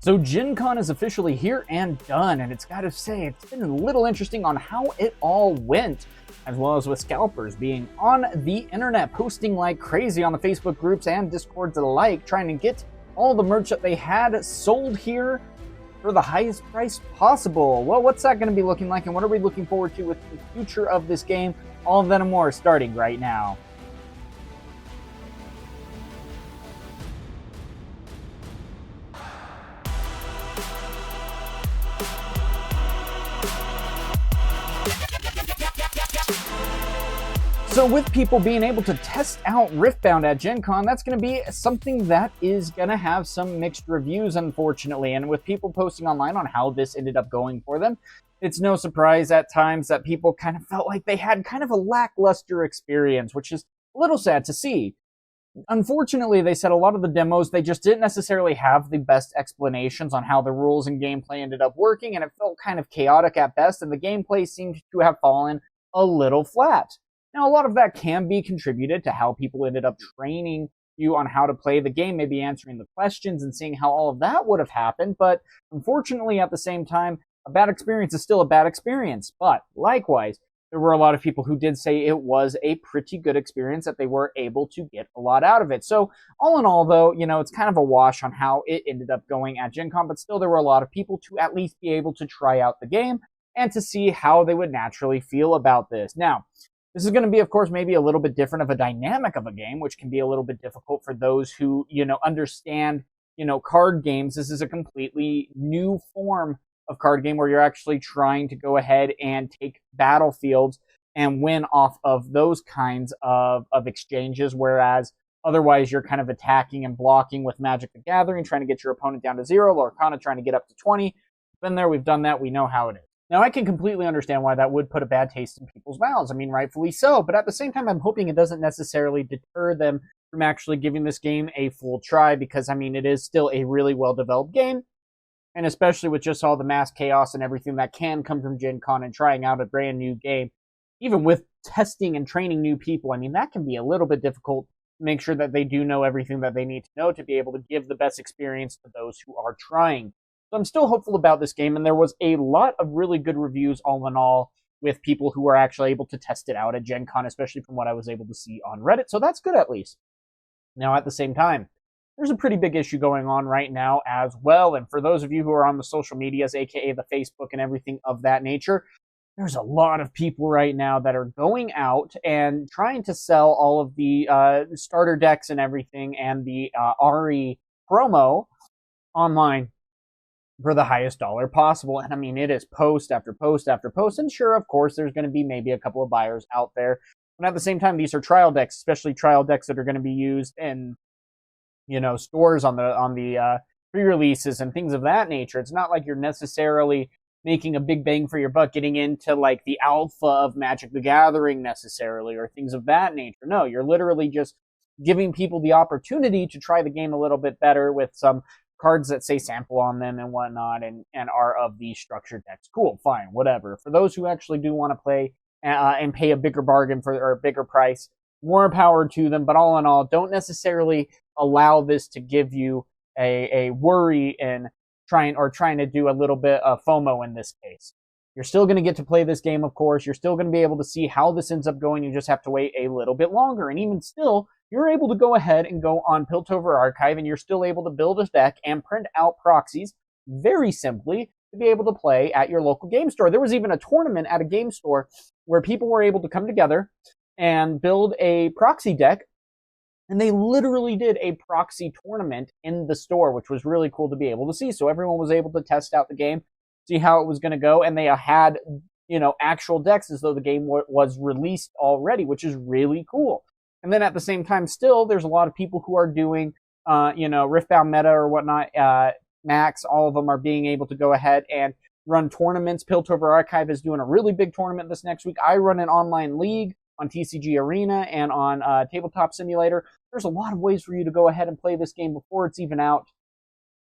So Gen Con is officially here and done, and it's got to say, it's been a little interesting on how it all went, as well as with Scalpers being on the internet, posting like crazy on the Facebook groups and Discords alike, trying to get all the merch that they had sold here for the highest price possible. Well, what's that going to be looking like, and what are we looking forward to with the future of this game? All of that and more starting right now. So with people being able to test out Riftbound at Gen Con, that's going to be something that is going to have some mixed reviews, unfortunately. And with people posting online on how this ended up going for them, it's no surprise at times that people kind of felt like they had kind of a lackluster experience, which is a little sad to see. Unfortunately, they said a lot of the demos, they just didn't necessarily have the best explanations on how the rules and gameplay ended up working, and it felt kind of chaotic at best, and the gameplay seemed to have fallen a little flat. Now, a lot of that can be contributed to how people ended up training you on how to play the game, maybe answering the questions and seeing how all of that would have happened. But unfortunately, at the same time, a bad experience is still a bad experience. But likewise, there were a lot of people who did say it was a pretty good experience, that they were able to get a lot out of it. So all in all, though, it's kind of a wash on how it ended up going at Gen Con, but still there were a lot of people to at least be able to try out the game and to see how they would naturally feel about this. Now, this is going to be, of course, maybe a little bit different of a dynamic of a game, which can be a little bit difficult for those who, understand, card games. This is a completely new form of card game where you're actually trying to go ahead and take battlefields and win off of those kinds of exchanges, whereas otherwise you're kind of attacking and blocking with Magic the Gathering, trying to get your opponent down to 0, Lorcana trying to get up to 20. Been there, we've done that, we know how it is. Now, I can completely understand why that would put a bad taste in people's mouths. I mean, rightfully so. But at the same time, I'm hoping it doesn't necessarily deter them from actually giving this game a full try, because, I mean, it is still a really well-developed game. And especially with just all the mass chaos and everything that can come from Gen Con and trying out a brand new game, even with testing and training new people, I mean, that can be a little bit difficult to make sure that they do know everything that they need to know to be able to give the best experience to those who are trying. So I'm still hopeful about this game, and there was a lot of really good reviews all in all with people who were actually able to test it out at Gen Con, especially from what I was able to see on Reddit, so that's good at least. Now, at the same time, there's a pretty big issue going on right now as well, and for those of you who are on the social medias, aka the Facebook and everything of that nature, there's a lot of people right now that are going out and trying to sell all of the starter decks and everything and the Ahri Promo online for the highest dollar possible. And I mean, it is post after post after post. And sure, of course, there's going to be maybe a couple of buyers out there. But at the same time, these are trial decks, especially trial decks that are going to be used in, stores on the pre-releases and things of that nature. It's not like you're necessarily making a big bang for your buck getting into like the alpha of Magic the Gathering necessarily, or things of that nature. No, you're literally just giving people the opportunity to try the game a little bit better with some cards that say sample on them and whatnot, and are of the structured decks. Cool, fine, whatever. For those who actually do want to play and pay a bigger bargain or a bigger price, more power to them. But all in all, don't necessarily allow this to give you a worry in trying to do a little bit of FOMO in this case. You're still going to get to play this game, of course. You're still going to be able to see how this ends up going. You just have to wait a little bit longer. And even still, you're able to go ahead and go on Piltover Archive, and you're still able to build a deck and print out proxies very simply to be able to play at your local game store. There was even a tournament at a game store where people were able to come together and build a proxy deck, and they literally did a proxy tournament in the store, which was really cool to be able to see. So everyone was able to test out the game, see how it was going to go, and they had, actual decks as though the game was released already, which is really cool. And then at the same time, still, there's a lot of people who are doing, Riftbound meta or whatnot, Max, all of them are being able to go ahead and run tournaments. Piltover Archive is doing a really big tournament this next week. I run an online league on TCG Arena and on Tabletop Simulator. There's a lot of ways for you to go ahead and play this game before it's even out.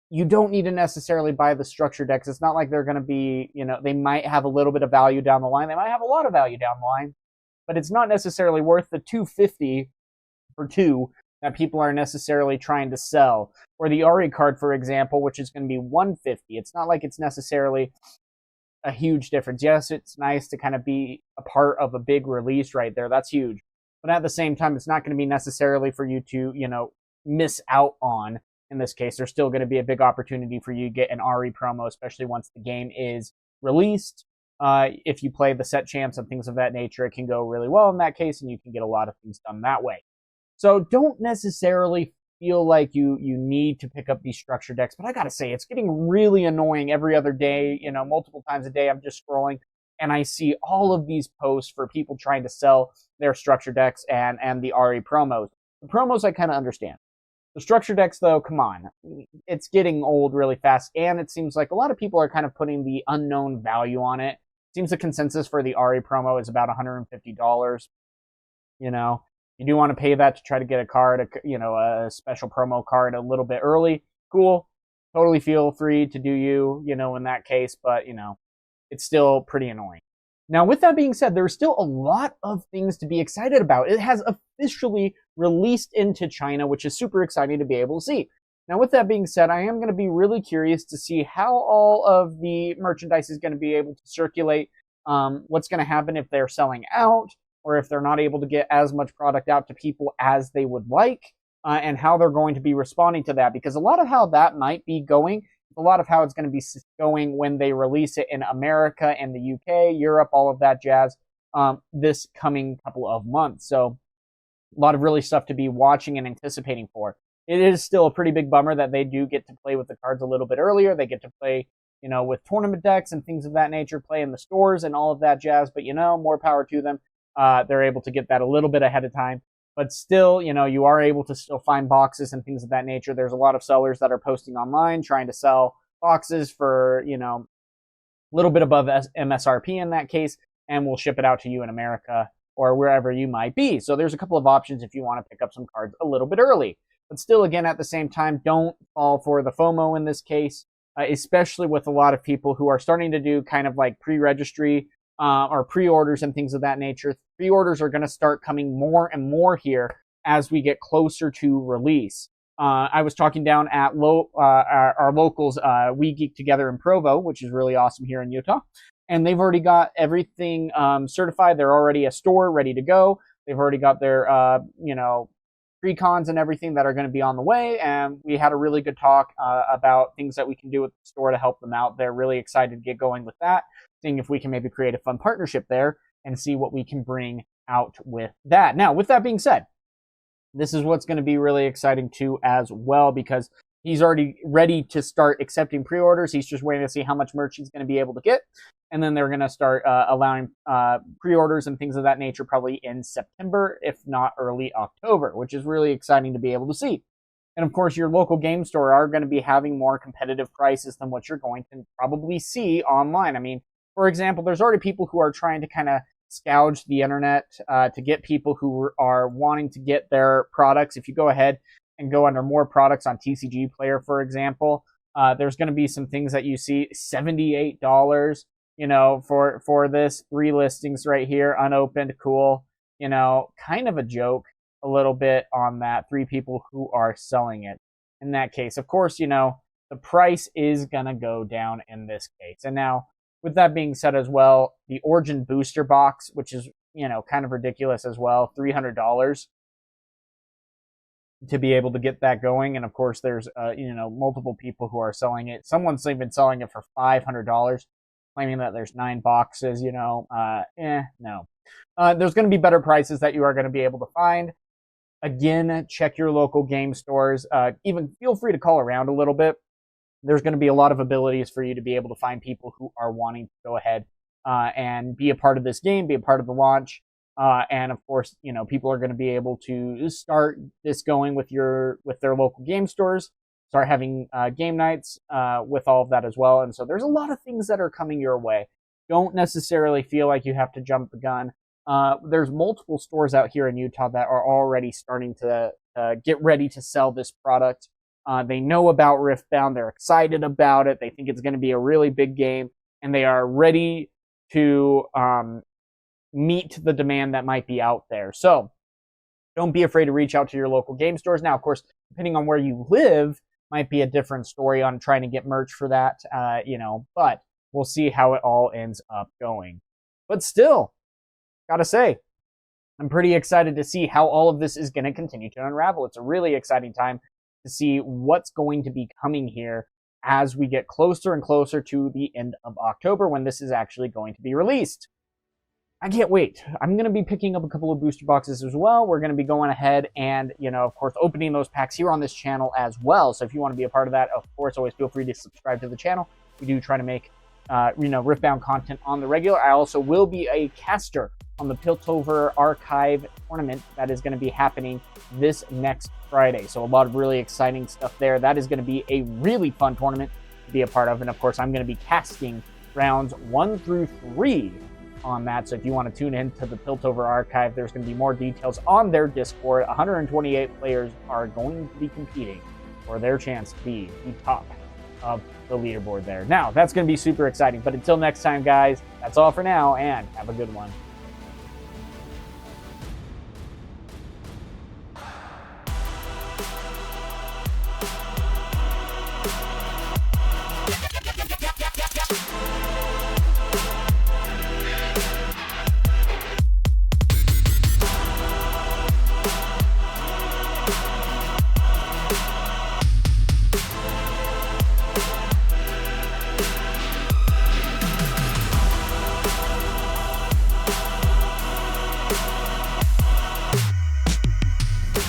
You don't need to necessarily buy the structure decks. It's not like they're going to be, they might have a little bit of value down the line. They might have a lot of value down the line, but it's not necessarily worth the $250 for two that people are necessarily trying to sell. Or the Ahri card, for example, which is going to be $150. It's not like it's necessarily a huge difference. Yes, it's nice to kind of be a part of a big release right there. That's huge. But at the same time, it's not going to be necessarily for you to, miss out on. In this case, there's still going to be a big opportunity for you to get an Ahri promo, especially once the game is released. If you play the set champs and things of that nature, it can go really well in that case, and you can get a lot of things done that way. So don't necessarily feel like you need to pick up these structure decks, but I gotta say, it's getting really annoying every other day, multiple times a day. I'm just scrolling and I see all of these posts for people trying to sell their structure decks and the Ahri promos. The promos I kind of understand. The structure decks, though, come on. It's getting old really fast, and it seems like a lot of people are kind of putting the unknown value on it. Seems the consensus for the Ahri promo is about $150. You do want to pay that to try to get a card, a special promo card a little bit early. Cool. Totally feel free to do in that case, but, it's still pretty annoying. Now, with that being said, there's still a lot of things to be excited about. It has officially released into China, which is super exciting to be able to see. Now, with that being said, I am going to be really curious to see how all of the merchandise is going to be able to circulate, what's going to happen if they're selling out, or if they're not able to get as much product out to people as they would like, and how they're going to be responding to that. Because a lot of how that might be going, a lot of how it's going to be going when they release it in America and the UK, Europe, all of that jazz, this coming couple of months. So a lot of really stuff to be watching and anticipating for. It is still a pretty big bummer that they do get to play with the cards a little bit earlier. They get to play, with tournament decks and things of that nature, play in the stores and all of that jazz. But, more power to them. They're able to get that a little bit ahead of time. But still, you are able to still find boxes and things of that nature. There's a lot of sellers that are posting online trying to sell boxes for, a little bit above MSRP in that case, and we'll ship it out to you in America or wherever you might be. So there's a couple of options if you want to pick up some cards a little bit early. But still, again, at the same time, don't fall for the FOMO in this case, especially with a lot of people who are starting to do kind of like pre-registry or pre-orders and things of that nature. Pre-orders are going to start coming more and more here as we get closer to release. I was talking down at our locals, We Geek Together in Provo, which is really awesome here in Utah. And they've already got everything certified. They're already a store ready to go. They've already got their, pre-cons and everything that are going to be on the way. And we had a really good talk about things that we can do with the store to help them out. They're really excited to get going with that, seeing if we can maybe create a fun partnership there and see what we can bring out with that. Now, with that being said, this is what's going to be really exciting too as well, because he's already ready to start accepting pre-orders. He's just waiting to see how much merch he's going to be able to get. And then they're going to start allowing pre-orders and things of that nature probably in September, if not early October, which is really exciting to be able to see. And of course, your local game store are going to be having more competitive prices than what you're going to probably see online. I mean, for example, there's already people who are trying to kind of scourge the internet to get people who are wanting to get their products. If you go ahead and go under more products on TCG Player, for example, there's going to be some things that you see $78, for this 3 listings right here, unopened, cool, kind of a joke a little bit on that. 3 people who are selling it in that case. Of course, the price is going to go down in this case. And now, with that being said as well, the Origin Booster Box, which is, kind of ridiculous as well, $300 to be able to get that going. And of course, there's, multiple people who are selling it. Someone's even selling it for $500, claiming that there's 9 boxes, no. There's going to be better prices that you are going to be able to find. Again, check your local game stores. Even feel free to call around a little bit. There's going to be a lot of abilities for you to be able to find people who are wanting to go ahead and be a part of this game, be a part of the launch. And of course, people are going to be able to start this going with their local game stores, start having game nights with all of that as well. And so there's a lot of things that are coming your way. Don't necessarily feel like you have to jump the gun. There's multiple stores out here in Utah that are already starting to get ready to sell this product. They know about Riftbound. They're excited about it. They think it's going to be a really big game, and they are ready to meet the demand that might be out there. So don't be afraid to reach out to your local game stores. Now, of course, depending on where you live, might be a different story on trying to get merch for that, but we'll see how it all ends up going. But still, gotta say, I'm pretty excited to see how all of this is going to continue to unravel. It's a really exciting time to see what's going to be coming here as we get closer and closer to the end of October when this is actually going to be released. I can't wait. I'm going to be picking up a couple of booster boxes as well. We're going to be going ahead and, of course, opening those packs here on this channel as well. So if you want to be a part of that, of course, always feel free to subscribe to the channel. We do try to make, Riftbound content on the regular. I also will be a caster on the Piltover Archive tournament that is going to be happening this next Friday. So a lot of really exciting stuff there. That is going to be a really fun tournament to be a part of. And of course, I'm going to be casting rounds 1 through 3 on that. So if you want to tune in to the Piltover Archive, there's going to be more details on their Discord. 128 players are going to be competing for their chance to be the top of the leaderboard there. Now, that's going to be super exciting. But until next time, guys, that's all for now, and have a good one.